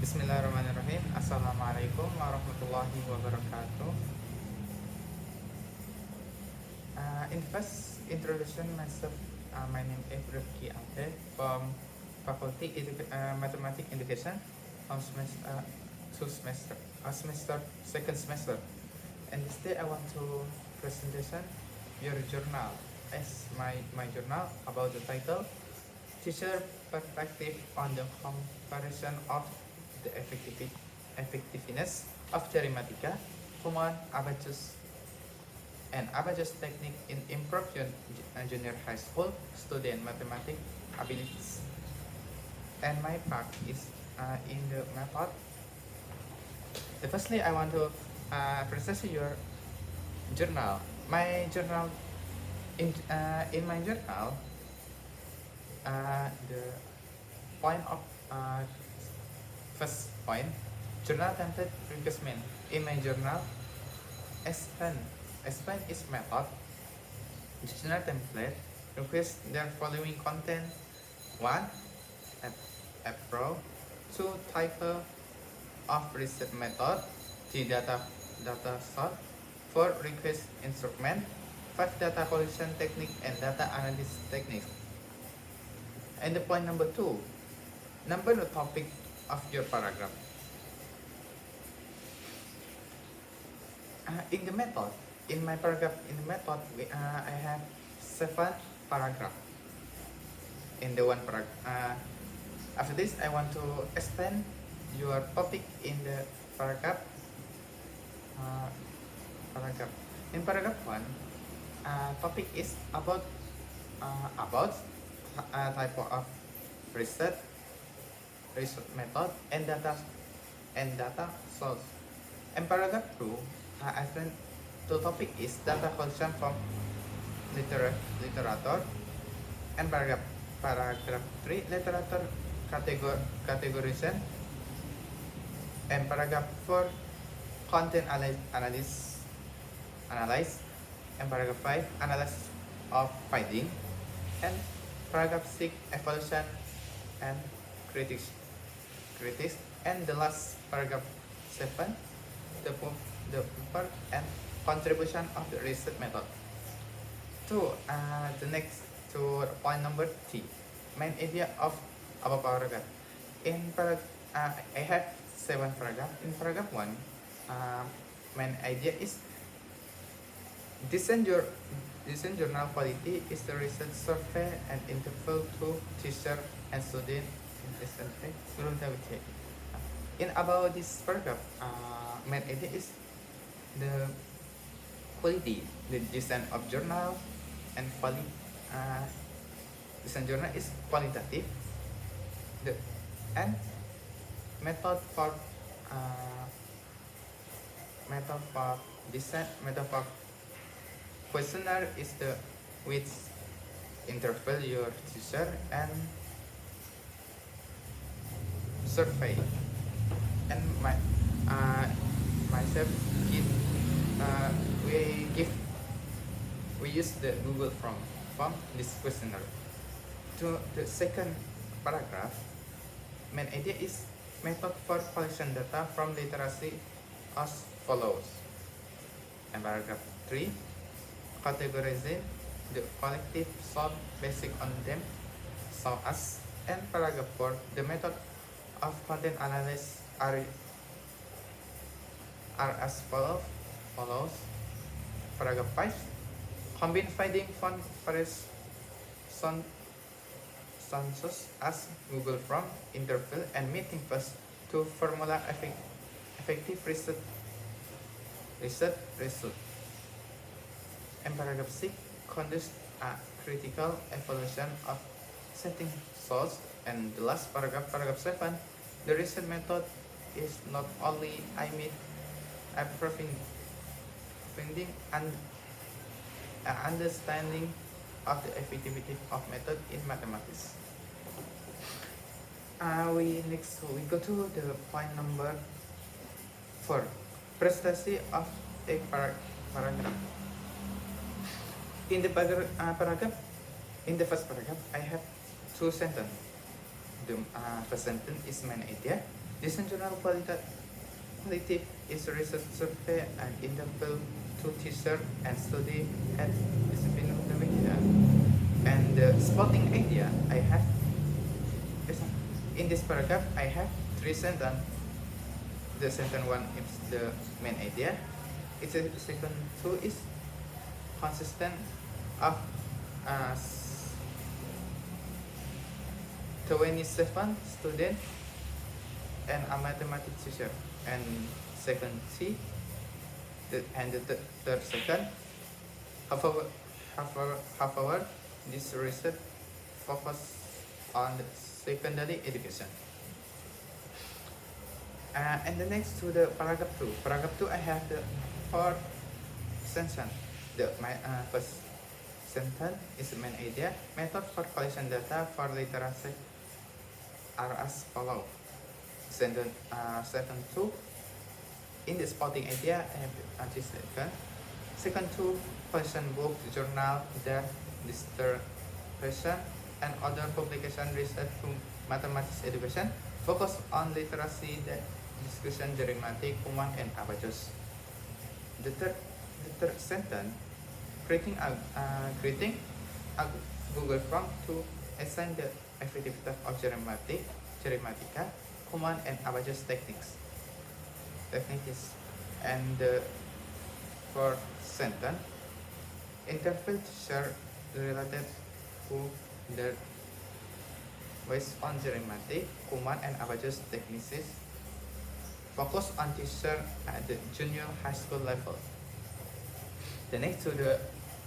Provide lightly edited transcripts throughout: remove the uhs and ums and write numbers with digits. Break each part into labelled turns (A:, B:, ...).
A: Bismillahirrahmanirrahim. Assalamualaikum warahmatullahi wabarakatuh. In first introduction myself, my name is Rifki Ante from Faculty Mathematics Education from second semester. And this day I want to presentation your journal as my journal about the title Teacher Perspective on the Comparison of the Effectiveness of Arithmetica, Common Abacus and Abacus Technique in Improve Junior High School Student Mathematics Abilities. And my part is in the method. Firstly, I want to present your journal. My journal in my journal, the point of first point, journal template replacement. In my journal, S-Pen is method. Journal template request their following content: 1. Approach. 2. Type of reset method. 3. Data sort. 4. Request instrument. 5. Data collection technique and data analysis technique. And the point number 2, number the topic of your paragraph. In the method, in my paragraph, in the method, I have 7 paragraph. In the one paragraph, after this, I want to expand your topic in the paragraph. In paragraph 1, topic is about type of research method and data source. And paragraph 2, I think the topic is data collection from literature. And paragraph 3, literature categorization. And paragraph 4, content analyze. And paragraph 5, analysis of finding. And paragraph 6, evaluation and critics. And the last paragraph 7, the purpose and contribution of the research method. The next to point number 3, main idea of our paragraph. In paragraph, I have 7 paragraph. In paragraph 1, main idea is design journal quality is the research survey and interview to teacher and student in about this paragraph. Main idea is the quality, the design of journal and quality. Design journal is qualitative. And method for design, method for questionnaire is the which interview your teacher and survey. And myself we use the Google from this questionnaire. To the second paragraph, main idea is method for collection data from literacy as follows. And paragraph 3, categorizing the collective sort basic on them so as. And paragraph 4, the method of content analysis are as follows. Paragraph 5, combine finding from various sources as Google from interview and meeting first to formula effective research result. And paragraph 6, conduct a critical evaluation of setting source. And the last paragraph 7, the research method is not only improving finding and understanding of the effectivity of method in mathematics. We go to the point number 4, presentation of a paragraph. In the paragraph, in the first paragraph, I have 2 sentences. The first sentence is main idea, This journal qualitative is a research survey and interview to teacher and study at discipline of the media. And the spotting idea I have in this paragraph I have three sentences. The sentence one is the main idea. Its second two is consistent of 27 students and a mathematics teacher. And second C, and the third second. However, this research focus on the secondary education. And the next to the paragraph 2. Paragraph 2 I have the four sentence. My first sentence is the main idea. Method for collection data for literacy are as follow. Sentence 2. In the spotting idea I have the anti-second. Second 2, collection book, journal, that dissertation and other publication research to mathematics education focus on literacy, that discussion, arithmetic, Kuman, and abacus. The third sentence, creating a Google Form to assign the effectiveness of arithmetica, Kuman, and abacus techniques. And the fourth sentence, interview teacher related to the based on arithmetic, Kuman, and abacus techniques. Focus on teacher at the junior high school level. The next to the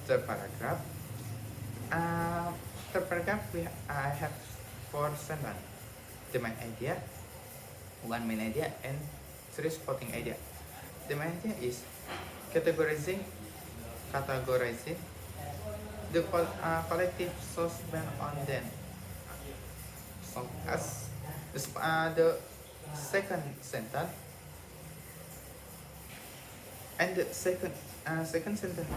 A: third paragraph. I have four sentences. The main idea, one main idea, and three spotting idea. The main idea is categorizing the collective source based on them. So as the second sentence, and the second sentence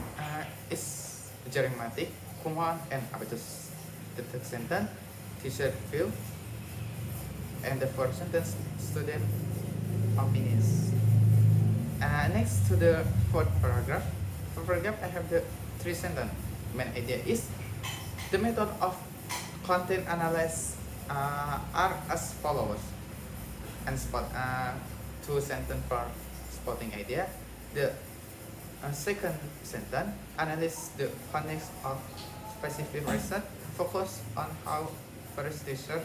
A: is arithmetic, Kuman, and abacus. The third sentence, teacher view, and the fourth sentence, student opinions. Next to the fourth paragraph. I have the three sentences. Main idea is the method of content analysis are as follows. And two sentences for spotting idea. The second sentence, analyze the context of specific research, focus on how various research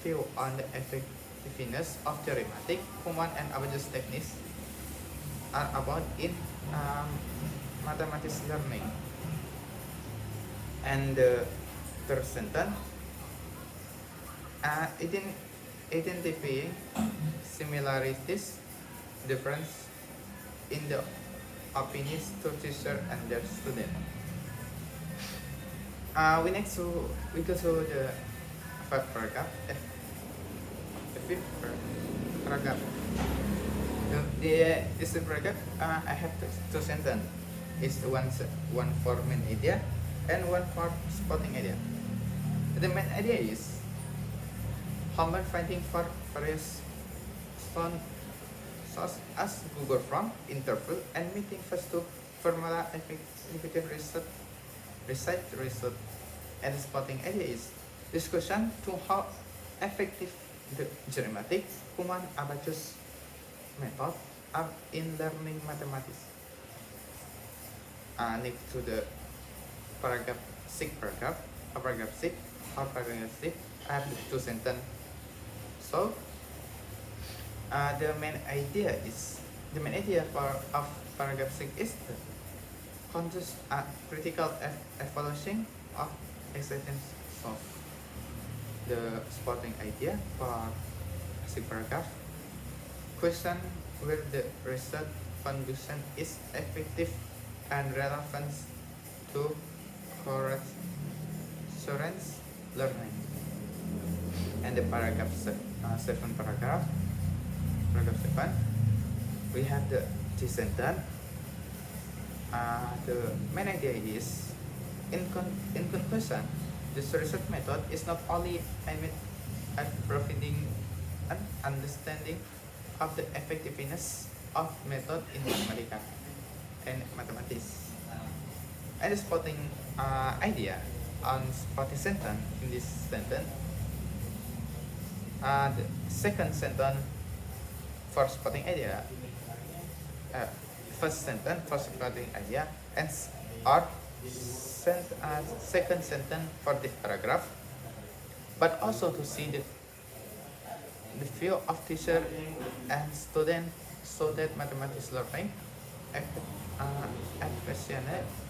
A: view on the effectiveness of arithmetic, Kuman, and abacus techniques are about in mathematics learning. And the third sentence, identifying similarities, difference in the opinions to teacher and their student. We go to the fifth paragraph. The fifth paragraph. This paragraph I have two sentences. It's one for main idea and one for spotting idea. The main idea is homework finding for various sources as Google Form, interview, and meeting first to formula effective research. And the spotting idea is discussion to how effective the arithmetic, Kuman, abacus method are in learning mathematics. Next to the paragraph 6, paragraph 6, I have the two sentences. So the main idea of paragraph 6 is the critical evaluation of existence of the spotting idea for 6 paragraph. Question where the research conduction is effective and relevant to correct students' learning. And the paragraph 7, paragraph 7, we have the sentence. The main idea is, in conclusion, this research method is not only aimed at providing an understanding of the effectiveness of method in mathematics and mathematics. And the spotting idea on spotting sentence in this sentence. The second sentence for spotting idea, uh, first sentence for spotting idea, and or second sentence for this paragraph, but also to see the view of teacher and student so that mathematics learning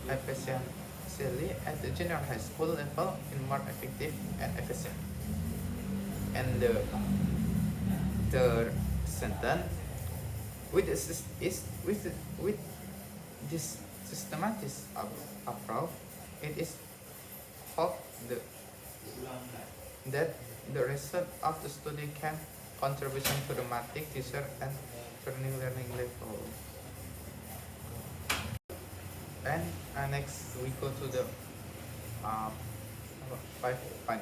A: efficiently at the junior high school level in more effective and efficient. And the third sentence with this systematic approach, it is hoped that the result of the study can contribution to the mathematics teacher and learning level. And next we go to the 5.5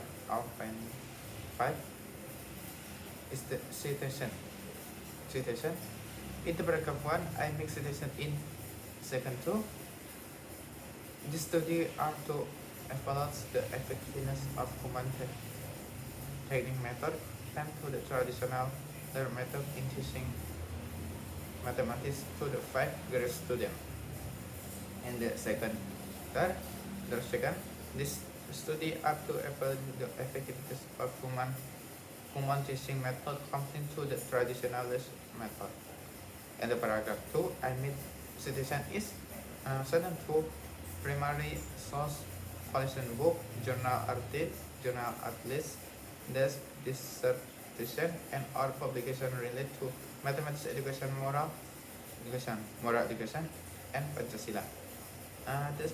A: is the citation. In the paragraph 1, I make citation in second 2. This study are to evaluate the effectiveness of human training method and to the traditional method in teaching mathematics to the 5th grade student. And the second, this study are to evaluate the effectiveness of human teaching method compared to the traditionalist method. And the paragraph 2, I made citation is sentence 2, primary source collection book, journal articles, desk dissertation, and or publication related to mathematics education, moral education, and Pancasila. The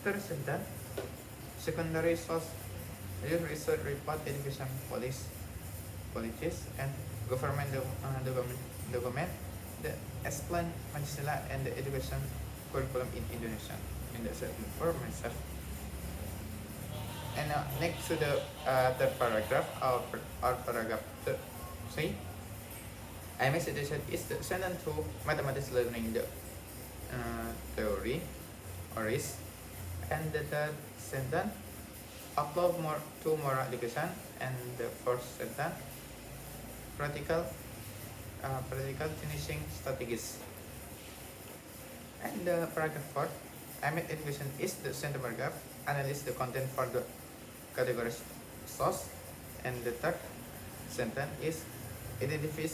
A: third sentence, secondary source research report, education policies, and government document that explain Pancasila and the education curriculum in Indonesia. In the second for myself. And next to the third paragraph, or paragraph 3, I make suggestion is the sentence to mathematics learning the theory or is, and the third sentence upload to moral education, and the fourth sentence practical finishing strategies. And the paragraph 4, I made education is the center paragraph, analyze the content for the category source, and the third sentence is identify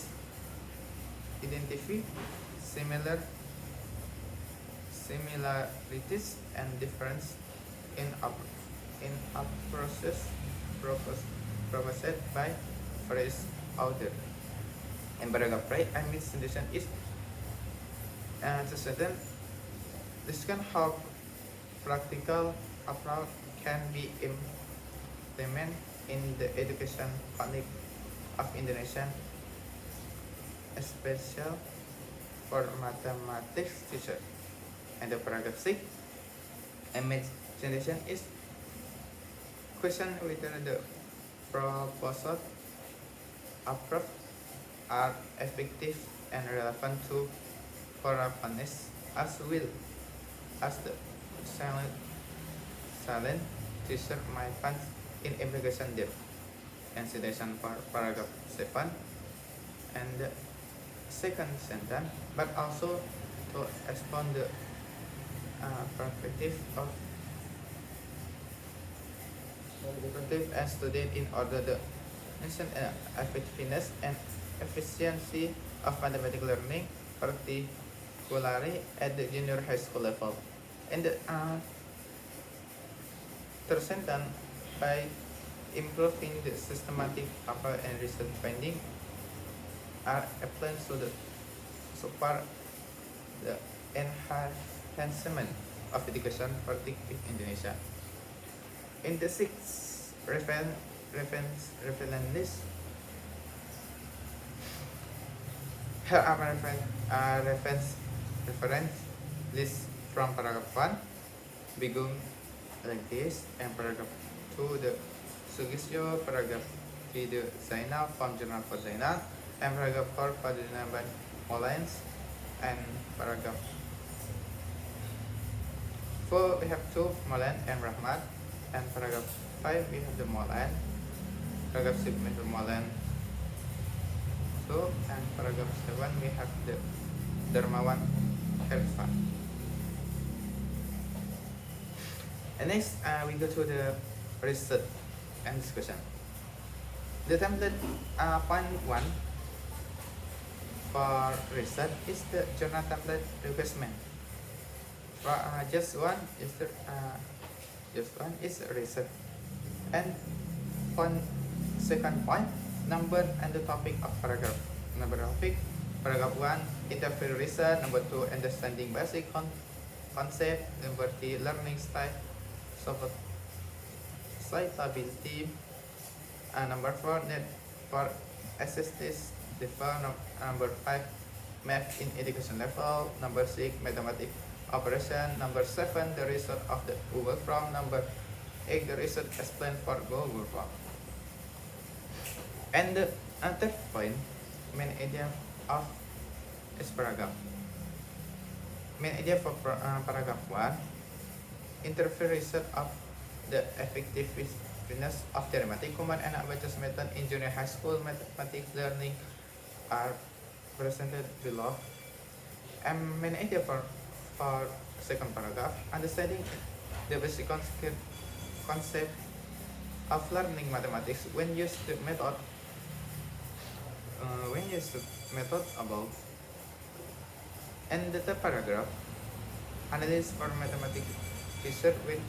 A: similarities and difference in a process proposed by various author. And paragraph 5, I made suggestion is the sentence discuss how practical approach can be implemented in the education context of Indonesia, especially for mathematics teacher. And the paragraph 6, I made suggestion is question whether the proposed approach are effective and relevant to Korapanis as well as the silent teacher my funds in implication depth. And citation for paragraph 7 and the second sentence, but also to expound the perspective as student in order the effectiveness and efficiency of mathematical learning, particularly at the junior high school level. And the third sentence, by improving the systematic approach and research finding are applied to the support the enhancement of education practice in Indonesia. In the sixth reference list, here are my reference list from paragraph 1 begin like this, and paragraph 2 the suggestion, paragraph Video Zainal from Journal for Zainal, and paragraph 4 Padina by Mullins, and paragraph 4 we have 2 Mullins and Rahmat, and paragraph 5 we have the Mullins, paragraph 6 we have Mullins 2, and paragraph 7 we have the Darmawan Herfa. And next we go to the research and discussion. The template point 1 for research is the journal template requirement. For just one is research, and second point, number and the topic of paragraph. Number topic, paragraph 1 interview research, number 2 understanding basic concept, number 3 learning style, citability, number 4 net for assistance development, number 5 math in education level, number 6 mathematics operation, number 7 the result of the Google Form, number 8 the result explained for Google Form. And the third point, main idea of this paragraph. Main idea for paragraph 1, interview result of the effectiveness of the arithmetic command and abacus method in junior high school mathematics learning are presented below. And main idea for second paragraph, understanding the basic concept of learning mathematics when used the method above. And the third paragraph, analysis for mathematics teacher when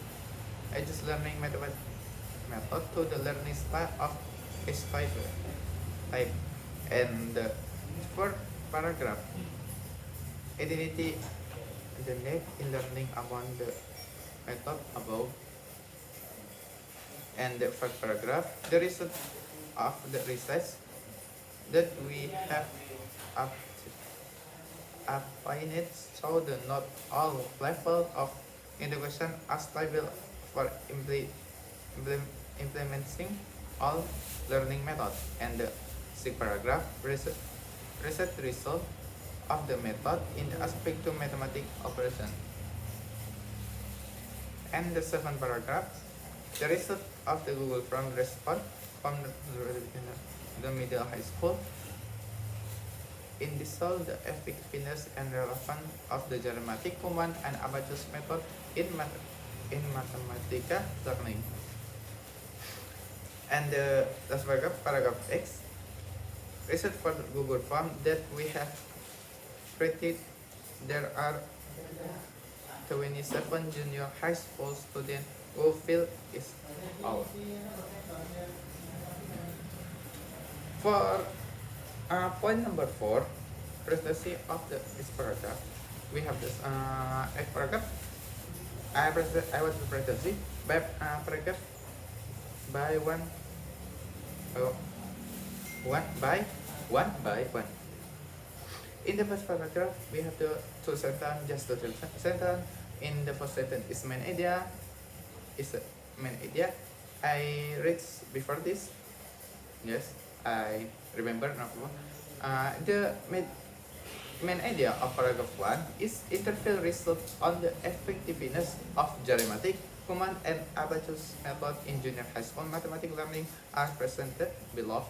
A: adjust learning method to the learning style of each type. And the fourth paragraph, identity the need in learning among the method above. And the fifth paragraph, the result of the research that we have applied so the not all level of integration are stable for implementing all learning methods. And the sixth paragraph, research result of the method in aspect to mathematics operation. And the seventh paragraph, the result of the Google Form response from the middle high school in dissolve the effectiveness and relevance of the geometric command and abacus method in Mathematica learning. And the last paragraph X, research for the Google Form that we have created. There are 27 junior high school students who fill it out. For point number 4, presentation of this paragraph, we have this paragraph. I want to present by paragraph by one by one. In the first paragraph, we have the two sentence, just the two sentence. In the first sentence is main idea. I read before this. Yes, I remember now. The main idea of paragraph 1 is interview result on the effectiveness of geometric command and abacus method in junior high school mathematics learning are presented below.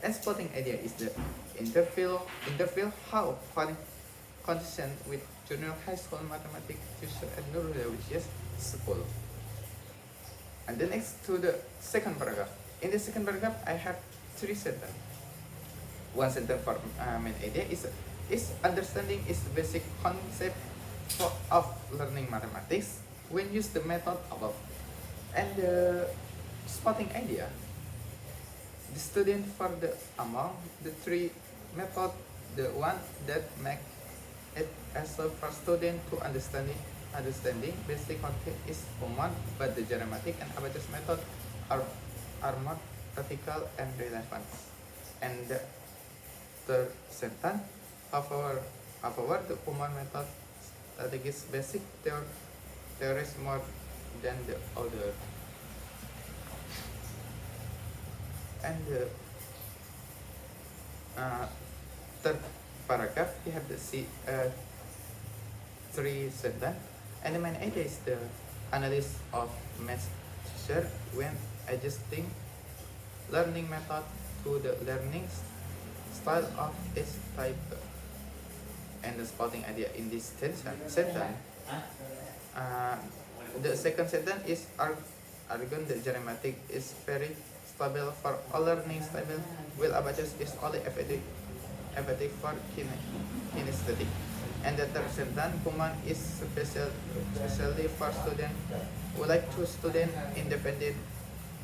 A: And spotting idea is the interview how condition with junior high school mathematics tuition and neurological school. And then next to the second paragraph. In the second paragraph, I have 3 sentences. One sentence for main idea is understanding is the basic concept of learning mathematics when use the method above. And the spotting idea, the student for the among the 3 methods, the one that make it as a for student to understanding basic concept is common, but the geometric and abacus method are more practical and relevant. And the third sentence, however, the common method strategies basic theories more than the other. And the third paragraph, we have the three sentence. And the main idea is the analysis of math teacher when adjusting learning method to the learning style of each type. And the spotting idea in this sentence, the second sentence is arguing the grammatic is very stable for all learning stable, while abacus is only effective for kinesthetic. And the third sentence, Kuman is especially for students who like to student independent.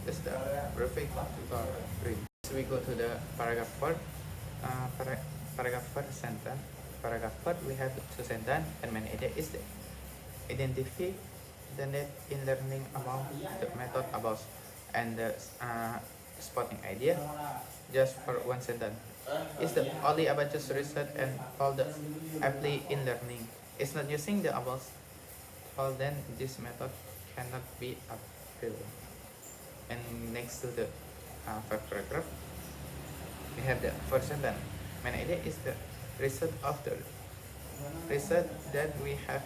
A: That's the perfect tutorial. So we go to the paragraph 4. Paragraph 4 sentence. Paragraph 4 we have two sentences, and main idea is the identify the need in learning among the method above, and the spotting idea just for one sentence is the only abacus research and all the apply in learning is not using the above, all then this method cannot be applied. And next to the first paragraph we have the first sentence. Main idea is the result of the research that we have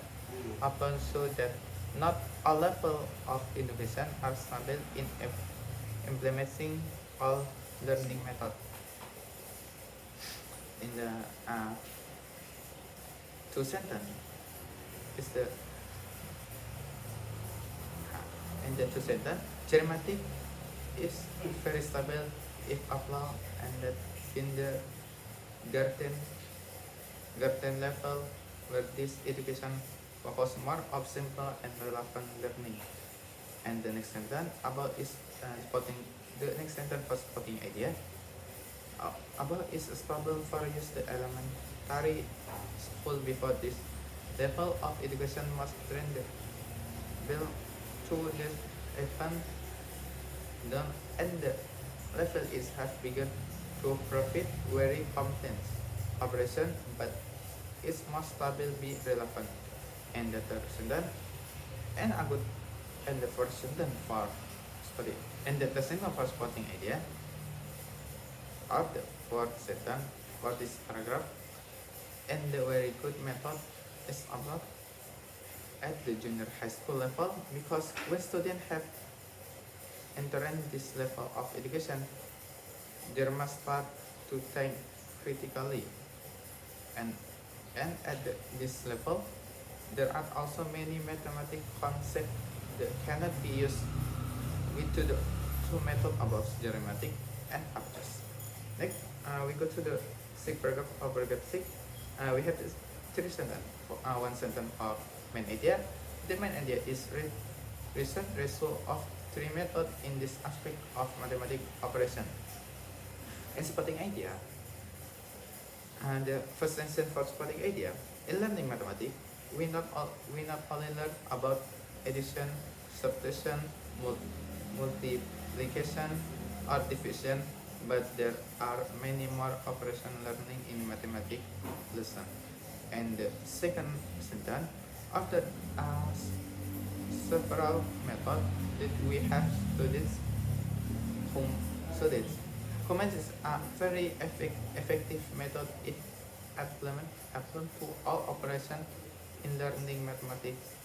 A: upon show that not all level of innovation are stable in implementing all learning method. In the two sentence is the in the two sentence, grammatic is very stable if applied, and that in the garden level where this education focus more of simple and relevant learning. And the next sentence about is spotting the next sentence for spotting idea. About is stable for use the elementary school before this level of education must train the build to the event done, and the level is have begun to profit very competence operation, but it must stable be relevant. And the third sentence and a good and the first sentence for study and the sentence for spotting idea of the fourth sentence for this paragraph. And the very good method is applied at the junior high school level, because when students have entered this level of education, they must start to think critically, and at this level there are also many mathematical concepts that cannot be used with the two methods above, grammatic and abacus. Next, we go to the sixth paragraph of paragraph 6. We have this three sentences. One sentence of main idea. The main idea is recent result of three methods in this aspect of mathematical operation. And spotting idea. The first sentence for spotting idea. In learning mathematics, we not only learn about addition, subtraction, multiplication, or division, but there are many more operation learning in mathematics lesson. And the second sentence, after several methods that we have studied, Command is a very effective method. It applies to all operations in learning mathematics,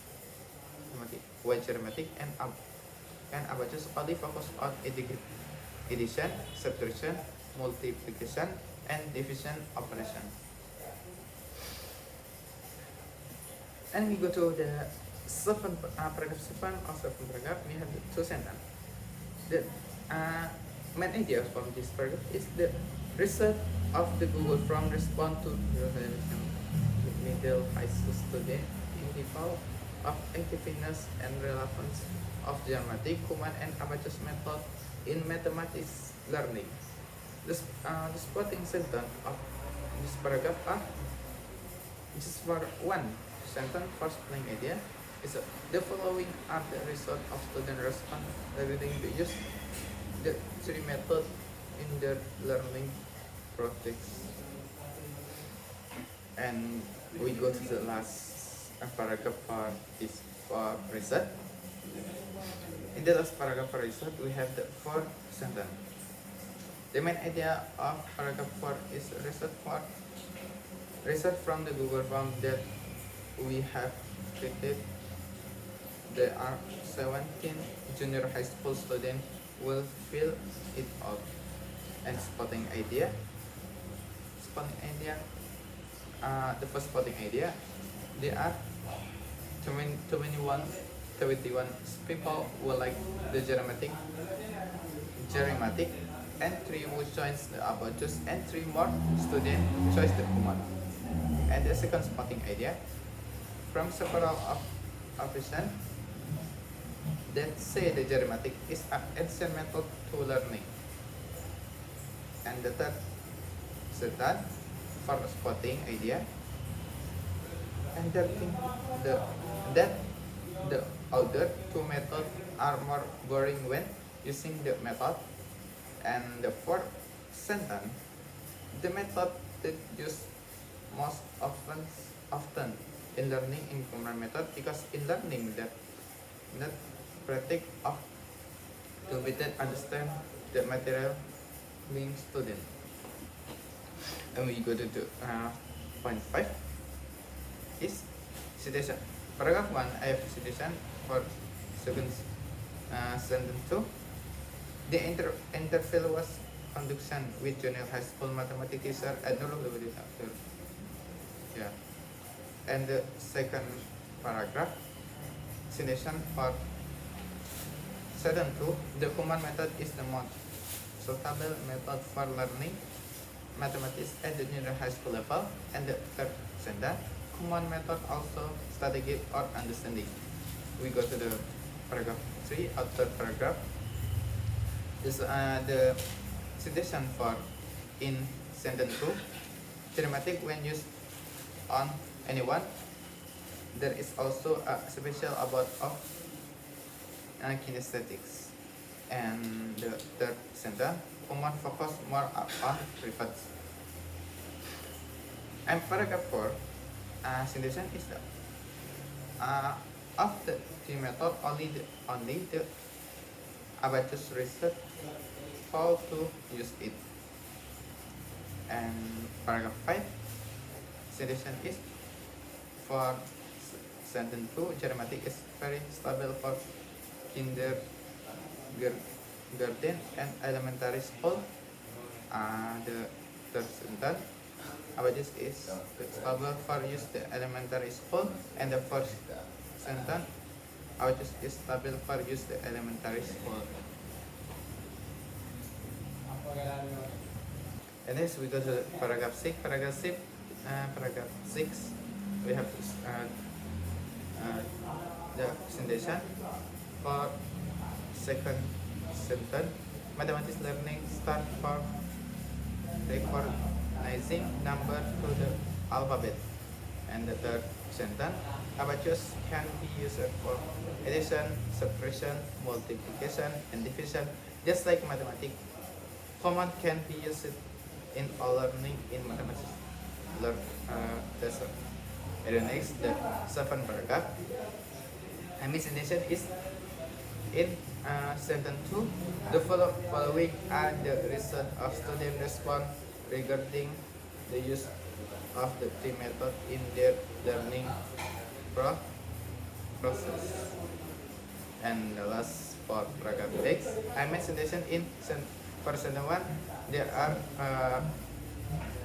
A: grammatic, and abacus only focus on addition, subtraction, multiplication, and division operation. And we go to the paragraph 7 of the paragraph. We have the two sentences. The main idea from this paragraph is the result of the Google Form response to the middle high school student in the level of effectiveness and relevance of grammatic, command, and abacus method in mathematics learning. The spotting sentence of this paragraph are just for one sentence. First spelling idea is the following are the result of student response regarding the use the three methods in their learning projects. And we go to the last paragraph for this for result. In the last paragraph for result, we have the fourth sentence. The main idea of paragraph 4 is research from the Google Form that we have created. There are 17 junior high school students will fill it out. And spotting idea, the first spotting idea, there are 21 people who like the germatic, and 3 who choose the abacus, and 3 more students choose the Kumon. And the second spotting idea, from several options that say the germatic is an ancient method to learning. And the third setan for spotting idea, and that the other 2 methods are more boring when using the method. And the fourth sentence, the method that used most often in learning in common method, because in learning that practice of to better understand the material being student. And we go to point 5 is citation. Paragraph 1, I have citation for sentence 2. The interview was conducted with junior high school mathematics teacher at Nurul. Yeah. And the second paragraph, citation for sentence 2. The common method is the most suitable method for learning mathematics at the junior high school level. And the third sentence, common method also strategic or understanding. We go to the paragraph 3 or third paragraph. This the citation for in sentence 2, dramatic when used on anyone. There is also a special about of kinesthetics. And the third sentence, common focus more on private. And paragraph 4, citation is the of the method only the abacus research how to use it. And paragraph 5, citation is for sentence 2, germatic is very stable for kindergarten and elementary school. The third sentence, abacus is stable for use the elementary school. And the first sentence, abacus is stable for use the elementary school. And next we go to paragraph 6. Paragraph 6, we have the citation for second sentence. Mathematics learning start for recognizing number to the alphabet. And the third sentence, abacus can be used for addition, subtraction, multiplication, and division, just like mathematics. Common can be used in all learning in mathematics. And the next, the seventh paragraph. And citation is in sentence 2. The following are the result of student response regarding the use of the three method in their learning process. And the last for paragraph 6, I made citation in for sentence 1. There are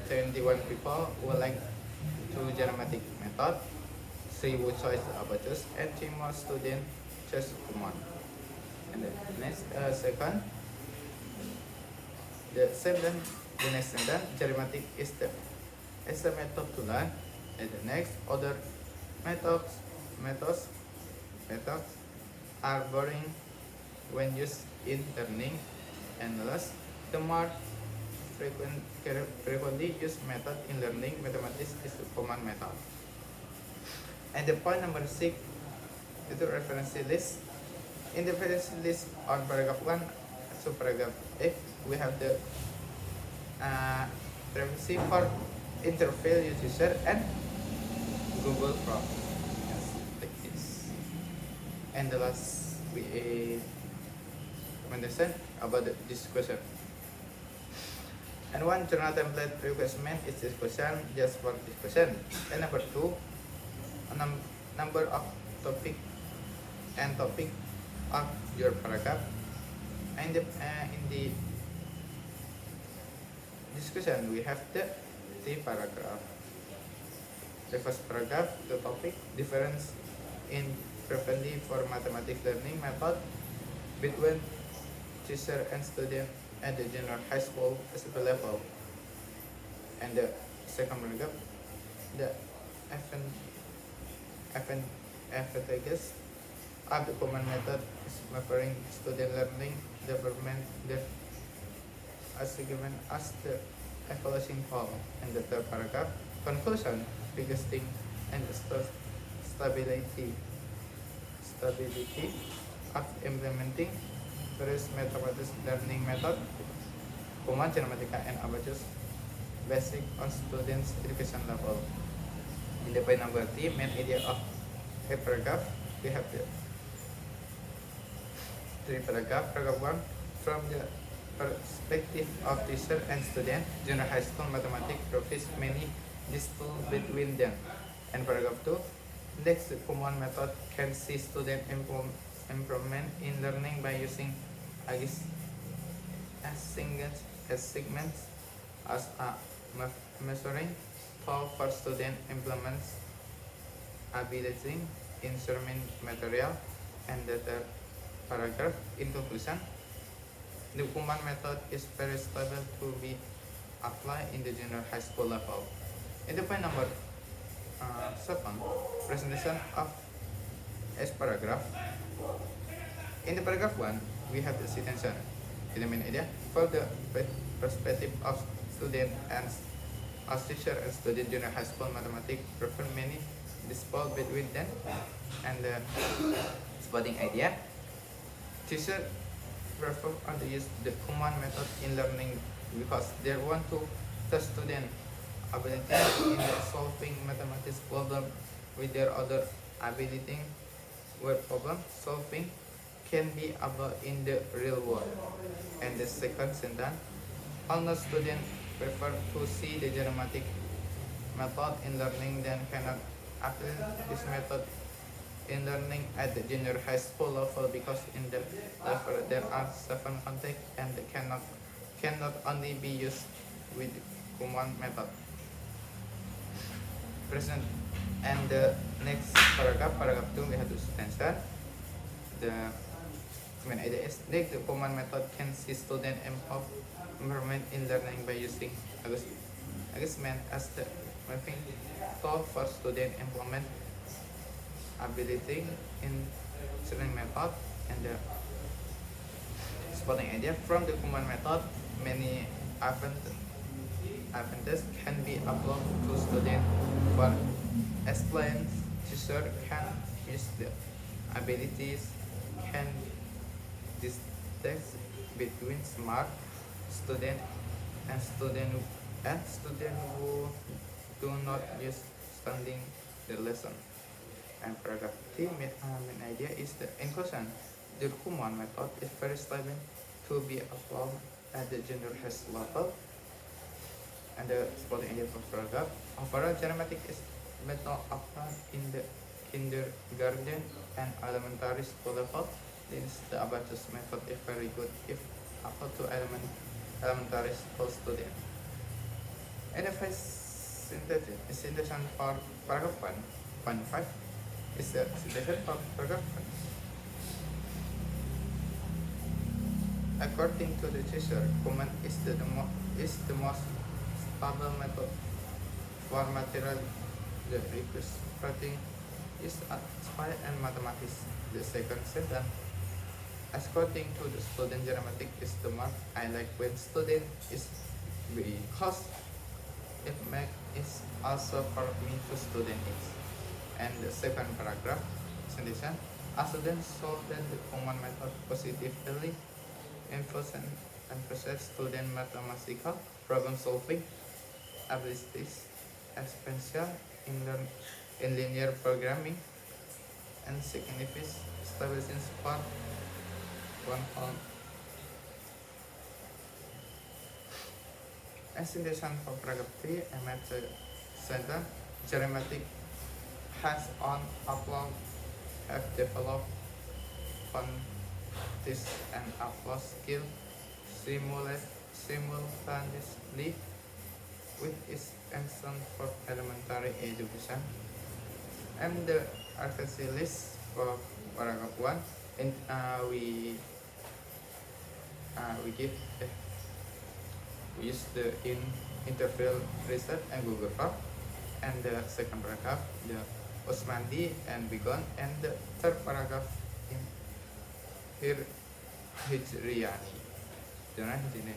A: 21 people who like to dramatic method, 3 who choose abacus, and 3 more students choose common. And the next second, the next sentence, dramatic is a method to learn. And the next, other methods are boring when used in learning. And last, the more frequently used method in learning mathematics is the common method. And the point number 6 is the reference list. In the reference list on paragraph 1 to paragraph 8, we have the reference for interface user and Google Chrome. Yes, like this. And the last we understand about this question. And one journal template requirement is discussion just for discussion. And number two, a number of topic of your paragraph. And in the discussion we have the paragraph. The first paragraph, the topic, difference in preferably for mathematics learning method between teacher and student at the junior high school level. And the second paragraph, the advantages of the common method is measuring student learning development as given as the evaluation form. And the third paragraph, conclusion, biggest thing and stability of implementing various mathematics learning method, Kumon, Matematika, and Abacus basic on students' education level. In the point number 3, main idea of a paragraph, we have the three paragraph. Paragraph 1, from the perspective of teacher and student, junior high school mathematics provides many disputes between them. And paragraph 2, next, the common method can see student improvement in learning by using segments as a measuring tool for student implements ability in certain material. And the third paragraph, in conclusion, the common method is very stable to be applied in the junior high school level. In the point number 7, presentation of S paragraph. In the paragraph 1, we have the citation. In the main idea, for the perspective of student and as teacher and student junior high school mathematics prefer many dispute between them. And the spotting idea, teacher prefer to use the common method in learning because they want to test student ability in solving mathematics problem with their other ability where problem solving can be applied in the real world. And the second sentence, almost students prefer to see the geometric method in learning than cannot apply this method in learning at the junior high school level because in the level there are 7 contexts and cannot only be used with common method. Present. And the next paragraph 2, we have to answer the main idea is that the common method can see student improvement in learning by using adjustment as the mapping tool for student implement ability in certain method. And the spotting idea, from the common method many advantages can be applied to student. For explain, teacher can use the abilities, can distinguish between smart student and student who do not use studying the lesson. And paragraph 3, main idea is the inclusion. The common method is very stable to be applied at the junior high school level. And the spotting idea for paragraph, overall geometry is method applied in the kindergarten and elementary school level. This the Abacus method is very good if applied to elementary school student. And the first synthesis for paragraph 1.5 is the synthesis for paragraph 1. According to the teacher, common is the most stable method for material. The request writing is aspired and mathematics. The second sentence, according to the student, geometry is the most I like when student is because it makes it also for me to student is. And the second paragraph, sentence, a student solve the common method positively emphasize student mathematical problem solving abilities, expansion in linear programming, and significant stabilization for one As in the Sun for paragraph 3, I made the sentence Germatic hands-on upload have developed this and upload skill simultaneously with its action for elementary education. And the activity list for paragraph 1 and we give we use the interval research and Google Form. And the second paragraph the Osmandi and Bigon, and the third paragraph in Hijriyani. Jangan Hijriyani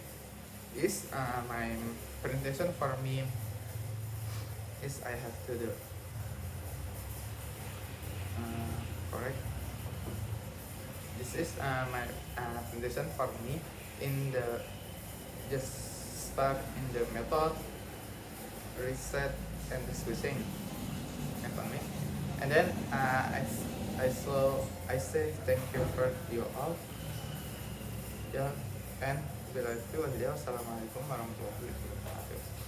A: is my presentation for me is I have to do correct. This is my presentation for me in the just start in the method reset and discussing economy, and then I say thank you for you all. Yeah, and bila itu, wassalamualaikum warahmatullahi wabarakatuh.